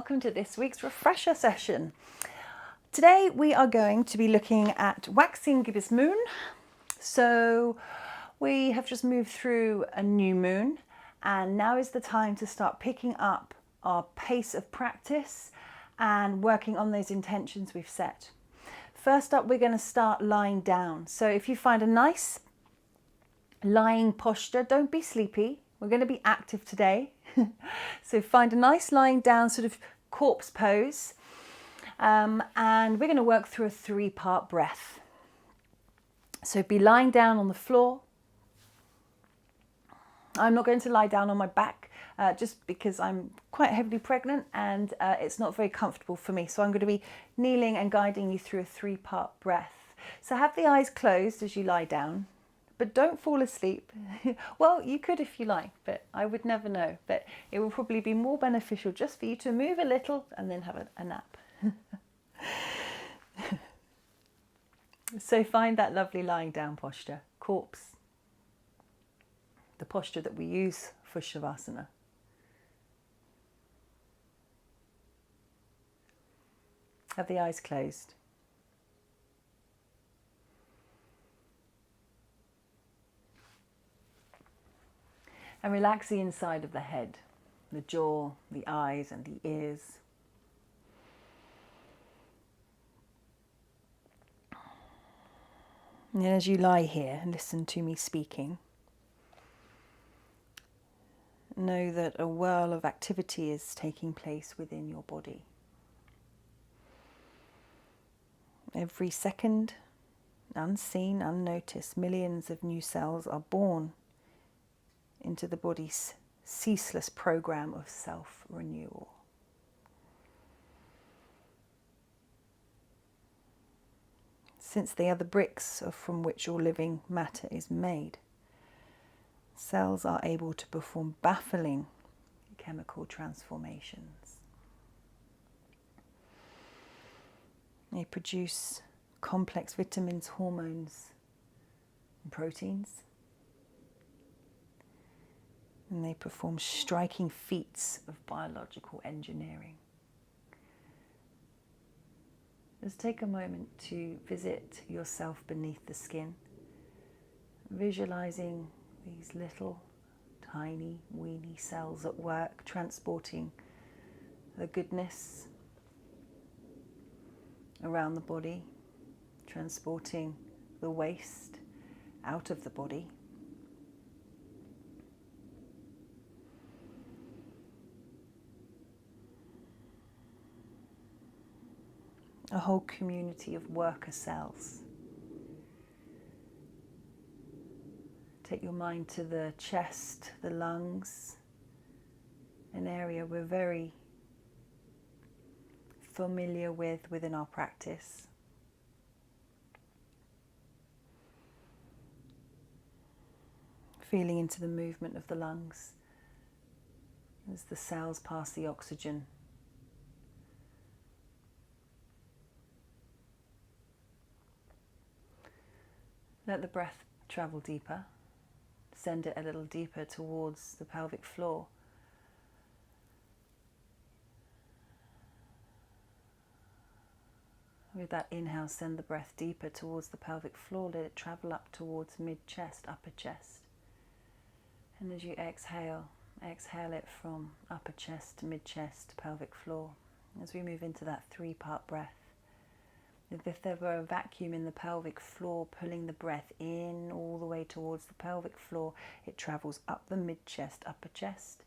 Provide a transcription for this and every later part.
welcome to this week's refresher session. Today we are going to be looking at waxing gibbous moon. So we have just moved through a new moon, and now is the time to start picking up our pace of practice and working on those intentions we've set. First up, we're going to start lying down. So if you find a nice lying posture, don't be sleepy. We're going to be active today. So find a nice lying down sort of corpse pose. And we're going to work through a 3-part breath. So be lying down on the floor. I'm not going to lie down on my back just because I'm quite heavily pregnant and it's not very comfortable for me. So I'm going to be kneeling and guiding you through a 3-part breath. So have the eyes closed as you lie down, but don't fall asleep. Well, you could if you like, but I would never know. But it will probably be more beneficial just for you to move a little and then have a nap. So find that lovely lying down posture, corpse, the posture that we use for Shavasana. Have the eyes closed. And relax the inside of the head, the jaw, the eyes and the ears. And then as you lie here and listen to me speaking, know that a whirl of activity is taking place within your body. Every second, unseen, unnoticed, millions of new cells are born into the body's ceaseless program of self-renewal. Since they are the bricks from which your living matter is made, cells are able to perform baffling chemical transformations. They produce complex vitamins, hormones, and proteins. And they perform striking feats of biological engineering. Just take a moment to visit yourself beneath the skin, visualizing these little, tiny, weeny cells at work, transporting the goodness around the body, transporting the waste out of the body. A whole community of worker cells. Take your mind to the chest, the lungs, an area we're very familiar with within our practice. Feeling into the movement of the lungs as the cells pass the oxygen. Let the breath travel deeper. Send it a little deeper towards the pelvic floor. With that inhale, send the breath deeper towards the pelvic floor. Let it travel up towards mid-chest, upper chest. And as you exhale, exhale it from upper chest to mid-chest, pelvic floor. As we move into that 3-part breath. If there were a vacuum in the pelvic floor, pulling the breath in all the way towards the pelvic floor, it travels up the mid-chest, upper chest,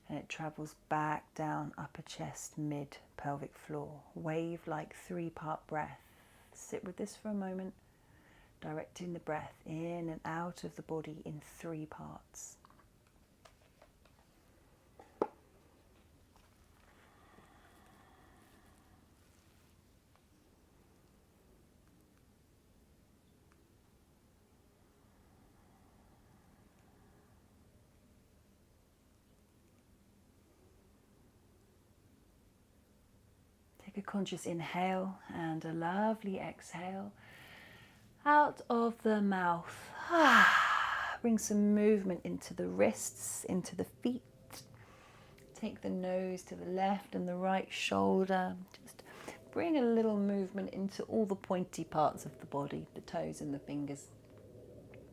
and it travels back down upper chest, mid-pelvic floor. Wave-like 3-part breath. Sit with this for a moment, directing the breath in and out of the body in 3 parts. Take a conscious inhale and a lovely exhale out of the mouth. Bring some movement into the wrists, into the feet. Take the nose to the left and the right shoulder. Just bring a little movement into all the pointy parts of the body, the toes and the fingers,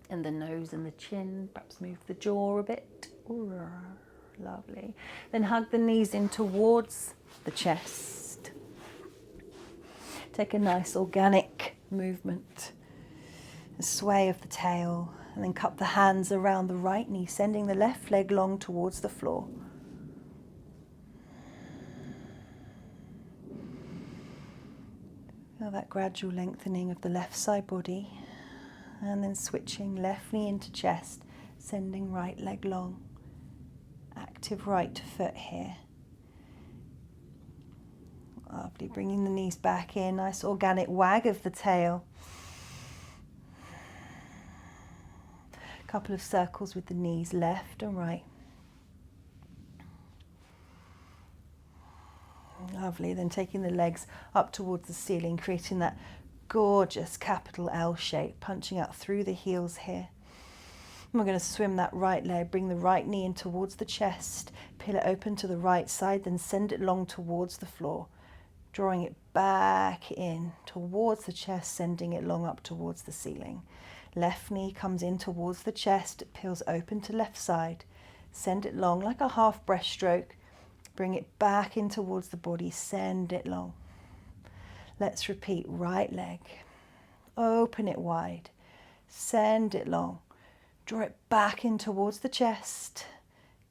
and the nose and the chin. Perhaps move the jaw a bit. Ooh, lovely. Then hug the knees in towards the chest. Take a nice organic movement. A sway of the tail, and then cup the hands around the right knee, sending the left leg long towards the floor. Feel that gradual lengthening of the left side body, and then switching left knee into chest, sending right leg long. Active right foot here. Lovely, bringing the knees back in, nice organic wag of the tail. Couple of circles with the knees left and right. Lovely, then taking the legs up towards the ceiling, creating that gorgeous capital L shape, punching out through the heels here. And we're going to swim that right leg, bring the right knee in towards the chest, peel it open to the right side, then send it long towards the floor, drawing it back in towards the chest, sending it long up towards the ceiling. Left knee comes in towards the chest, peels open to left side, send it long like a half breaststroke, bring it back in towards the body, send it long. Let's repeat, right leg, open it wide, send it long, draw it back in towards the chest,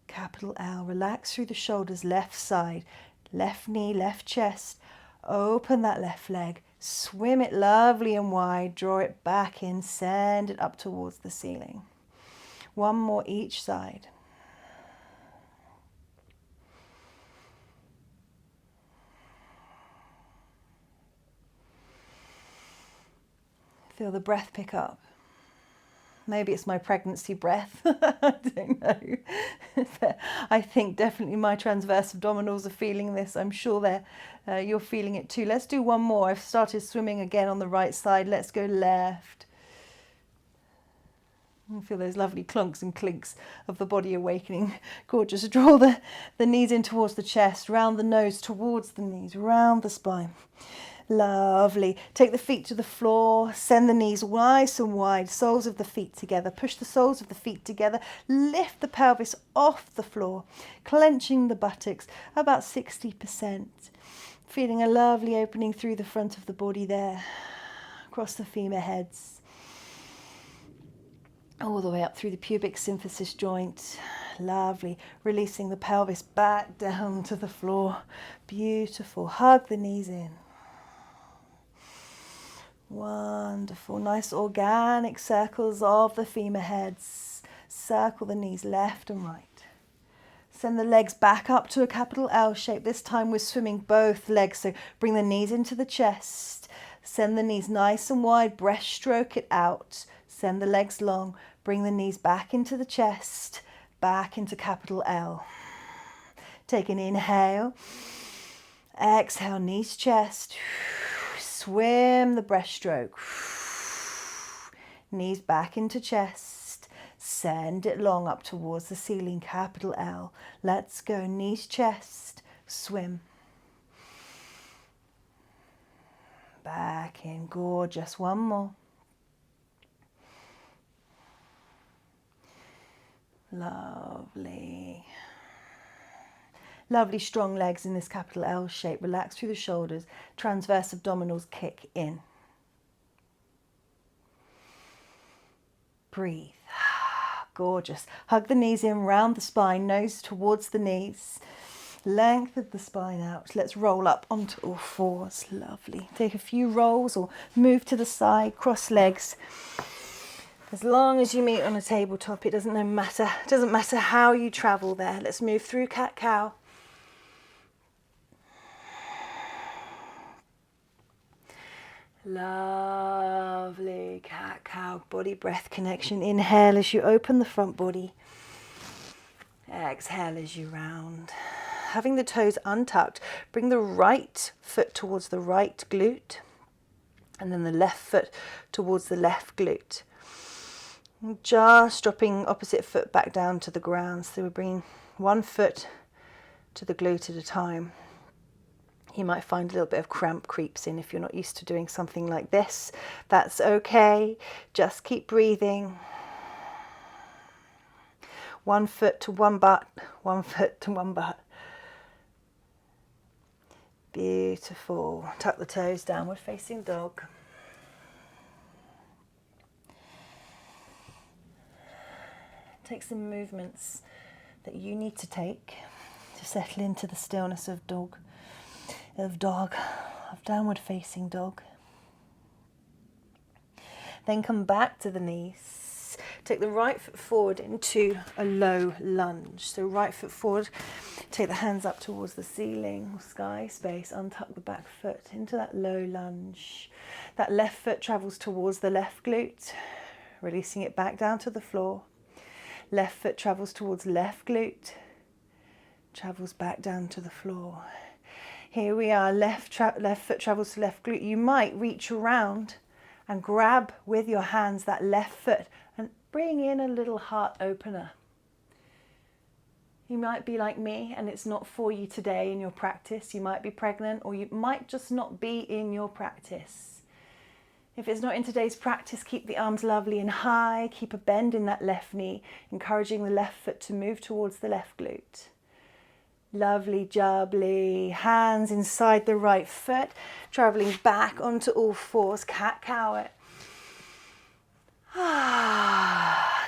capital L, relax through the shoulders, left side, left knee, left chest, open that left leg, swim it lovely and wide, draw it back in, send it up towards the ceiling. One more each side. Feel the breath pick up. Maybe it's my pregnancy breath. I don't know. I think definitely my transverse abdominals are feeling this. I'm sure you're feeling it too. Let's do one more. I've started swimming again on the right side. Let's go left. And feel those lovely clunks and clinks of the body awakening. Gorgeous. Draw the knees in towards the chest, round the nose towards the knees, round the spine. Lovely. Take the feet to the floor, send the knees nice and wide, soles of the feet together. Push the soles of the feet together, lift the pelvis off the floor, clenching the buttocks about 60%. Feeling a lovely opening through the front of the body there, across the femur heads, all the way up through the pubic symphysis joint. Lovely. Releasing the pelvis back down to the floor. Beautiful. Hug the knees in. Wonderful. Nice organic circles of the femur heads. Circle the knees left and right. Send the legs back up to a capital L shape. This time we're swimming both legs. So bring the knees into the chest. Send the knees nice and wide. Breaststroke it out. Send the legs long. Bring the knees back into the chest. Back into capital L. Take an inhale. Exhale, knees, chest. Swim the breaststroke. Knees back into chest. Send it long up towards the ceiling, capital L. Let's go, knees, chest, swim. Back in, gorgeous. One more. Lovely. Lovely strong legs in this capital L shape. Relax through the shoulders. Transverse abdominals kick in. Breathe. Gorgeous. Hug the knees in, round the spine, nose towards the knees. Lengthen the spine out. Let's roll up onto all fours. Lovely. Take a few rolls or move to the side, cross legs. As long as you meet on a tabletop, it doesn't matter how you travel there. Let's move through cat-cow. Lovely cat-cow body breath connection. Inhale as you open the front body. Exhale as you round. Having the toes untucked, bring the right foot towards the right glute and then the left foot towards the left glute. Just dropping opposite foot back down to the ground. So we're bringing one foot to the glute at a time. You might find a little bit of cramp creeps in if you're not used to doing something like this. That's okay. Just keep breathing. One foot to one butt, one foot to one butt. Beautiful. Tuck the toes, downward facing dog. Take some movements that you need to take to settle into the stillness of downward facing dog. Then come back to the knees. Take the right foot forward into a low lunge. So right foot forward, take the hands up towards the ceiling or sky space, untuck the back foot into that low lunge. That left foot travels towards the left glute, releasing it back down to the floor. Left foot travels towards left glute, travels back down to the floor. Here we are, left foot travels to left glute. You might reach around and grab with your hands that left foot and bring in a little heart opener. You might be like me and it's not for you today in your practice. You might be pregnant or you might just not be in your practice. If it's not in today's practice, keep the arms lovely and high. Keep a bend in that left knee, encouraging the left foot to move towards the left glute. Lovely jubbly. Hands inside the right foot, traveling back onto all fours. Cat-cow it.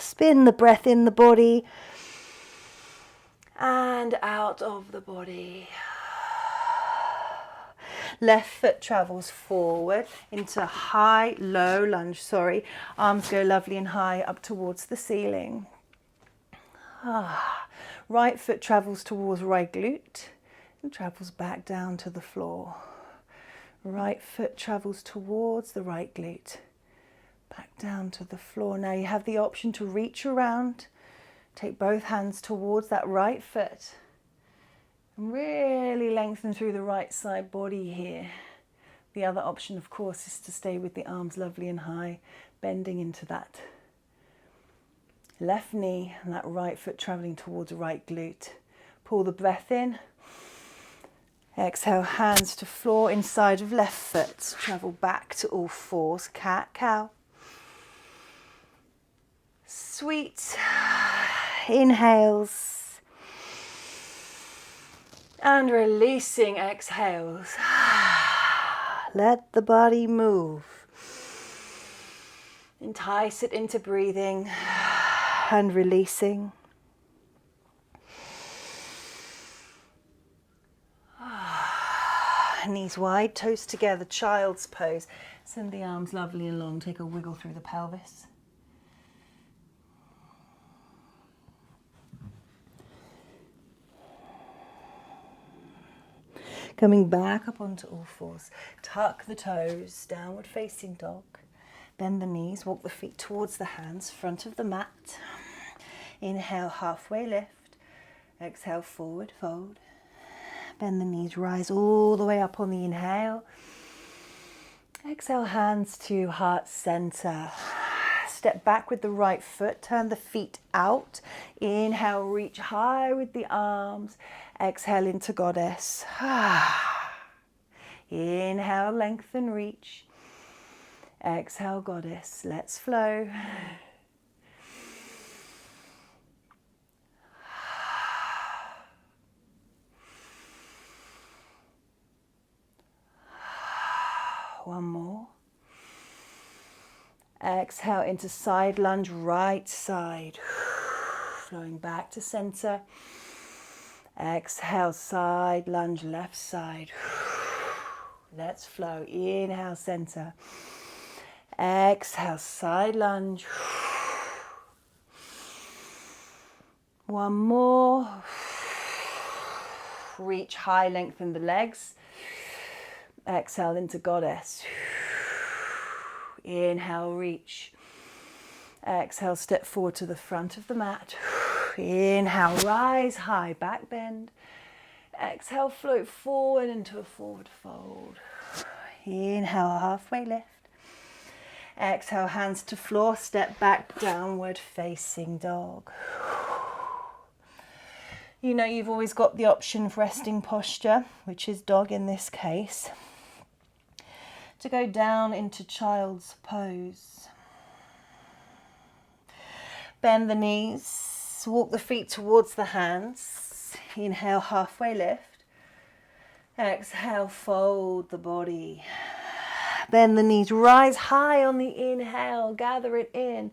Spin the breath in the body and out of the body. Left foot travels forward into high, low lunge, Arms go lovely and high up towards the ceiling. Right foot travels towards right glute and travels back down to the floor. Right foot travels towards the right glute, back down to the floor. Now you have the option to reach around, take both hands towards that right foot. Really lengthen through the right side body here. The other option, of course, is to stay with the arms lovely and high, bending into that left knee and that right foot traveling towards right glute. Pull the breath in. Exhale, hands to floor inside of left foot. Travel back to all fours, cat-cow. Sweet inhales. And releasing exhales. Let the body move. Entice it into breathing and releasing. Knees wide, toes together, child's pose. Send the arms lovely and long. Take a wiggle through the pelvis. Coming back up onto all fours. Tuck the toes, downward facing dog. Bend the knees, walk the feet towards the hands, front of the mat. Inhale, halfway lift. Exhale, forward fold. Bend the knees, rise all the way up on the inhale. Exhale, hands to heart center. Step back with the right foot, turn the feet out. Inhale, reach high with the arms. Exhale into goddess. Inhale, lengthen, reach. Exhale, goddess. Let's flow. One more. Exhale into side lunge, right side. Flowing back to center. Exhale, side lunge, left side. Let's flow. Inhale, center. Exhale, side lunge. One more. Reach high, lengthen the legs. Exhale into goddess. Inhale, reach. Exhale, step forward to the front of the mat. Inhale, rise high, back bend. Exhale, float forward into a forward fold. Inhale, halfway lift. Exhale, hands to floor, step back, downward facing dog. You know, you've always got the option of resting posture, which is dog in this case, to go down into child's pose. Bend the knees, walk the feet towards the hands. Inhale, halfway lift. Exhale, fold the body. Bend the knees, rise high on the inhale, gather it in.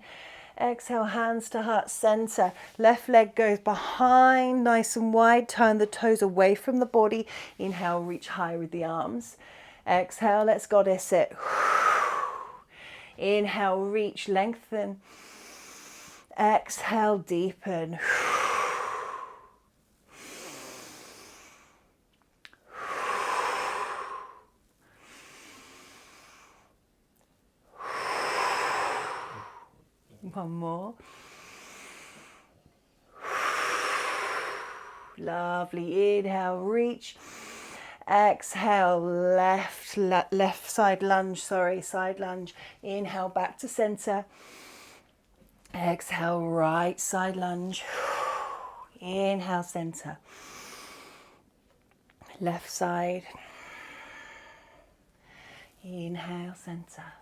Exhale, hands to heart center. Left leg goes behind, nice and wide. Turn the toes away from the body. Inhale, reach high with the arms. Exhale, let's goddess it. Inhale, reach, lengthen. Exhale, deepen. One more. Lovely. Inhale, reach. Exhale, left side lunge, side lunge. Inhale, back to center. Exhale, right side lunge. Inhale, center. Left side. Inhale, center.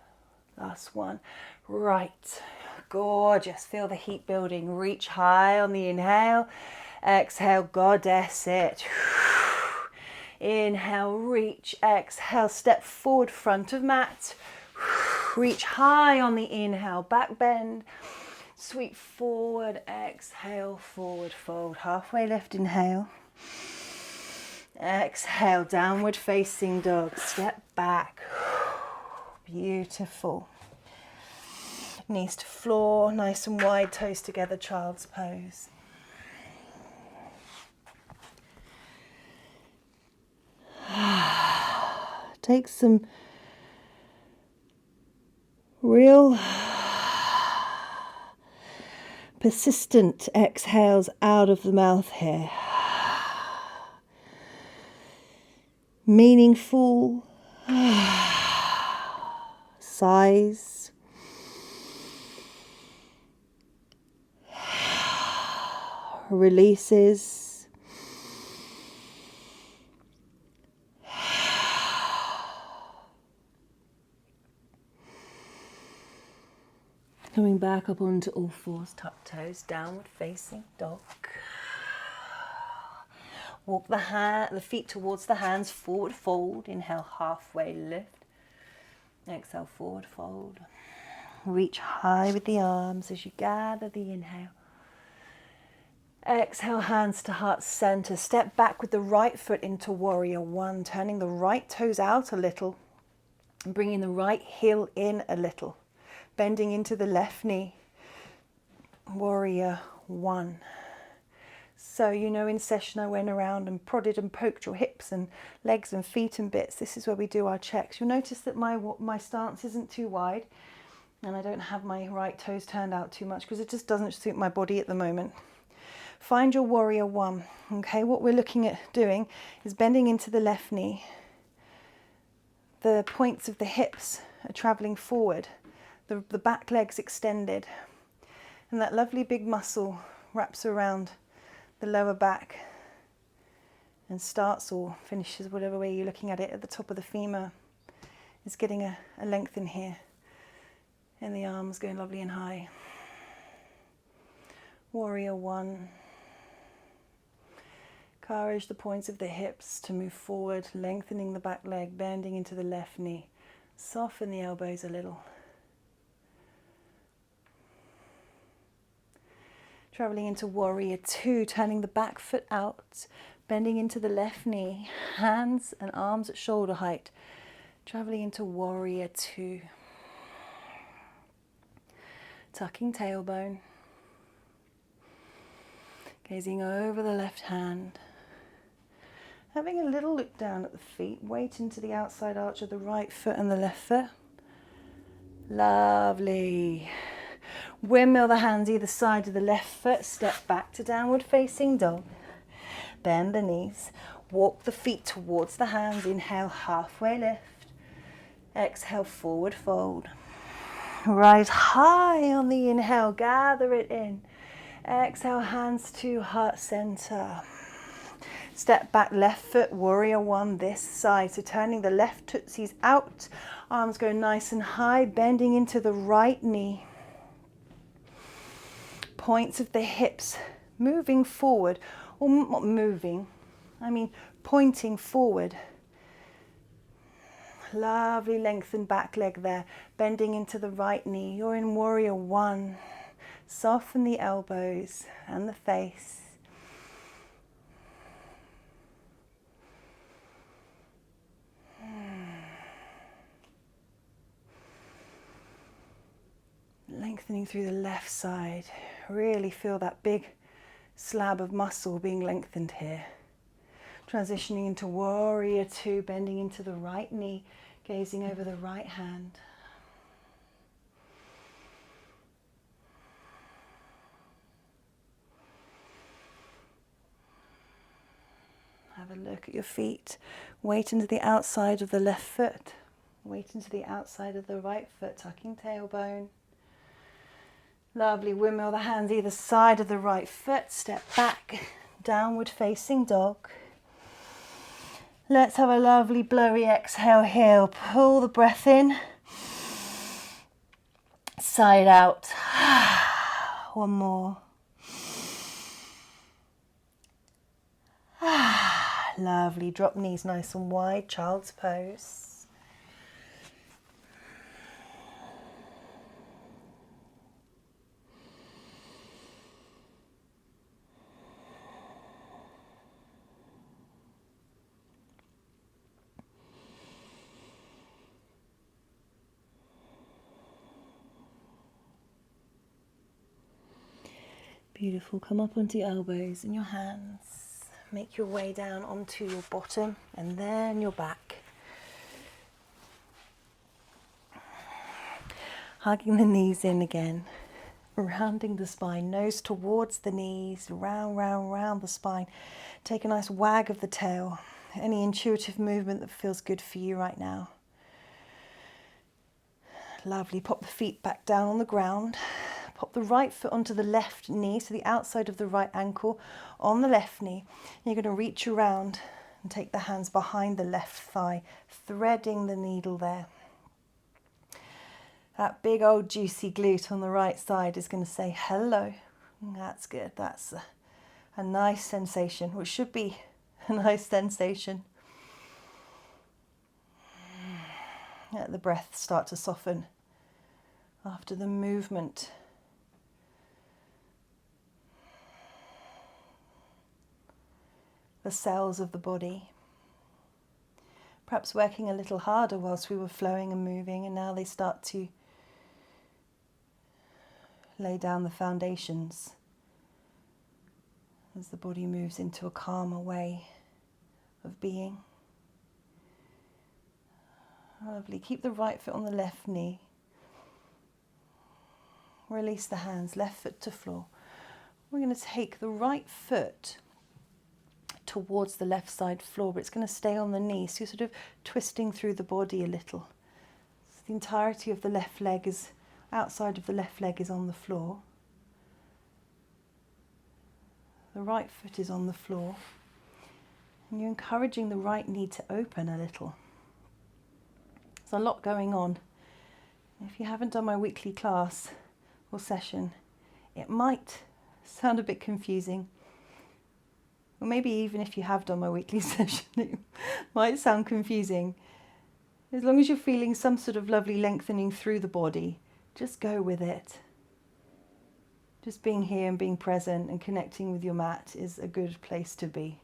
Last one. Right. Gorgeous. Feel the heat building. Reach high on the inhale. Exhale, goddess it. Inhale, reach. Exhale, step forward, front of mat. Reach high on the inhale, back bend. Sweep forward. Exhale, forward fold. Halfway lift, inhale. Exhale, downward facing dog. Step back. Beautiful. Knees to floor, nice and wide, toes together, child's pose. Take some real persistent exhales out of the mouth here. Meaningful sighs. Releases. Coming back up onto all fours, tuck toes, downward facing dog. Walk the feet towards the hands, forward fold. Inhale, halfway lift. Exhale, forward fold. Reach high with the arms as you gather the inhale. Exhale, hands to heart center. Step back with the right foot into warrior one, turning the right toes out a little and bringing the right heel in a little. Bending into the left knee. Warrior one. So, you know, in session I went around and prodded and poked your hips and legs and feet and bits. This is where we do our checks. You'll notice that my stance isn't too wide and I don't have my right toes turned out too much because it just doesn't suit my body at the moment. Find your warrior one. Okay, what we're looking at doing is bending into the left knee. The points of the hips are traveling forward. The back leg's extended. And that lovely big muscle wraps around the lower back and starts or finishes, whatever way you're looking at it, at the top of the femur. It's getting a length in here. And the arms going lovely and high. Warrior one. Encourage the points of the hips to move forward, lengthening the back leg, bending into the left knee. Soften the elbows a little. Traveling into warrior two, turning the back foot out, bending into the left knee, hands and arms at shoulder height. Traveling into warrior two. Tucking tailbone. Gazing over the left hand. Having a little look down at the feet, weight into the outside arch of the right foot and the left foot. Lovely. Windmill the hands either side of the left foot, step back to downward facing dog. Bend the knees, walk the feet towards the hands, inhale, halfway lift. Exhale, forward fold. Rise high on the inhale, gather it in. Exhale, hands to heart center. Step back, left foot, warrior one this side. So turning the left tootsies out, arms go nice and high, bending into the right knee. Points of the hips moving forward, or not moving, I mean pointing forward. Lovely lengthened back leg there, bending into the right knee. You're in warrior one. Soften the elbows and the face. Lengthening through the left side. Really feel that big slab of muscle being lengthened here. Transitioning into warrior two, bending into the right knee, gazing over the right hand. Have a look at your feet. Weight into the outside of the left foot. Weight into the outside of the right foot, tucking tailbone. Lovely windmill the hands either side of the right foot. Step back, downward facing dog. Let's have a lovely blowy exhale here. Pull the breath in. Side out. One more. Lovely. Drop knees nice and wide. Child's pose. Beautiful. Come up onto your elbows and your hands. Make your way down onto your bottom and then your back. Hugging the knees in again. Rounding the spine, nose towards the knees, round, round, round the spine. Take a nice wag of the tail. Any intuitive movement that feels good for you right now. Lovely. Pop the feet back down on the ground. Pop the right foot onto the left knee, so the outside of the right ankle on the left knee. You're going to reach around and take the hands behind the left thigh, threading the needle there. That big old juicy glute on the right side is going to say hello. That's good. That's a nice sensation, which should be a nice sensation. Let the breath start to soften after the movement. The cells of the body. Perhaps working a little harder whilst we were flowing and moving, and now they start to lay down the foundations as the body moves into a calmer way of being. Lovely. Keep the right foot on the left knee. Release the hands, left foot to floor. We're going to take the right foot towards the left side floor, but it's going to stay on the knee, so you're sort of twisting through the body a little. So the entirety of the left leg is, outside of the left leg is on the floor. The right foot is on the floor, and you're encouraging the right knee to open a little. There's a lot going on. If you haven't done my weekly class or session, it might sound a bit confusing. Or maybe even if you have done my weekly session, it might sound confusing. As long as you're feeling some sort of lovely lengthening through the body, just go with it. Just being here and being present and connecting with your mat is a good place to be.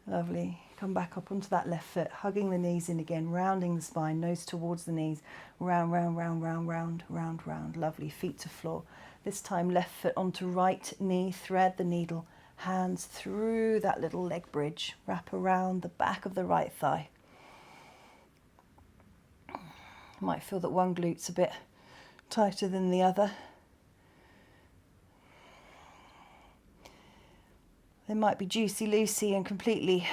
Lovely. Come back up onto that left foot, hugging the knees in again, rounding the spine, nose towards the knees, round, round, round, round, round, round, round. Lovely. Feet to floor. This time left foot onto right knee, thread the needle. Hands through that little leg bridge, wrap around the back of the right thigh. You might feel that one glute's a bit tighter than the other. They might be juicy-loosey and completely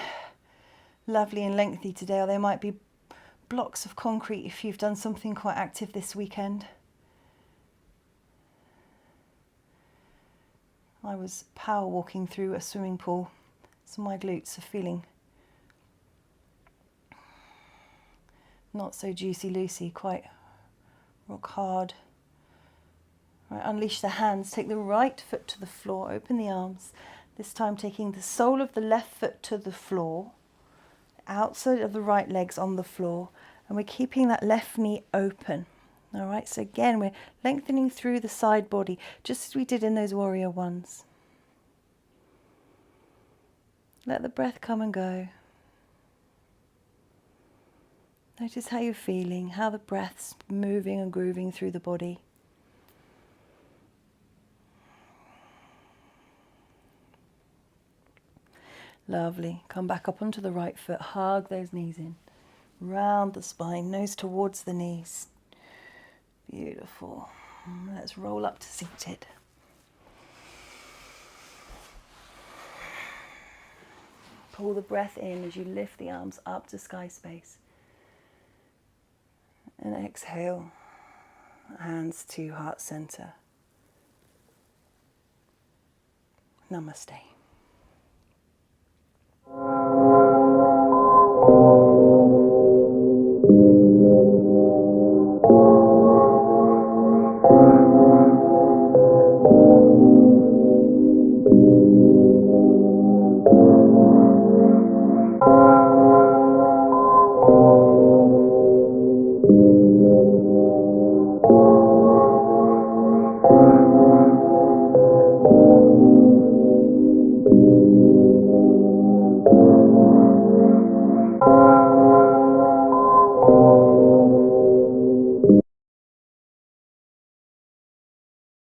lovely and lengthy today, or they might be blocks of concrete if you've done something quite active this weekend. I was power walking through a swimming pool, so my glutes are feeling not so juicy-loosey, quite rock hard. Right, unleash the hands, take the right foot to the floor, open the arms, this time taking the sole of the left foot to the floor, outside of the right leg's on the floor, and we're keeping that left knee open. All right, so again, we're lengthening through the side body, just as we did in those warrior ones. Let the breath come and go. Notice how you're feeling, how the breath's moving and grooving through the body. Lovely. Come back up onto the right foot, hug those knees in. Round the spine, nose towards the knees. Beautiful. Let's roll up to seated. Pull the breath in as you lift the arms up to sky space. And exhale, hands to heart center. Namaste.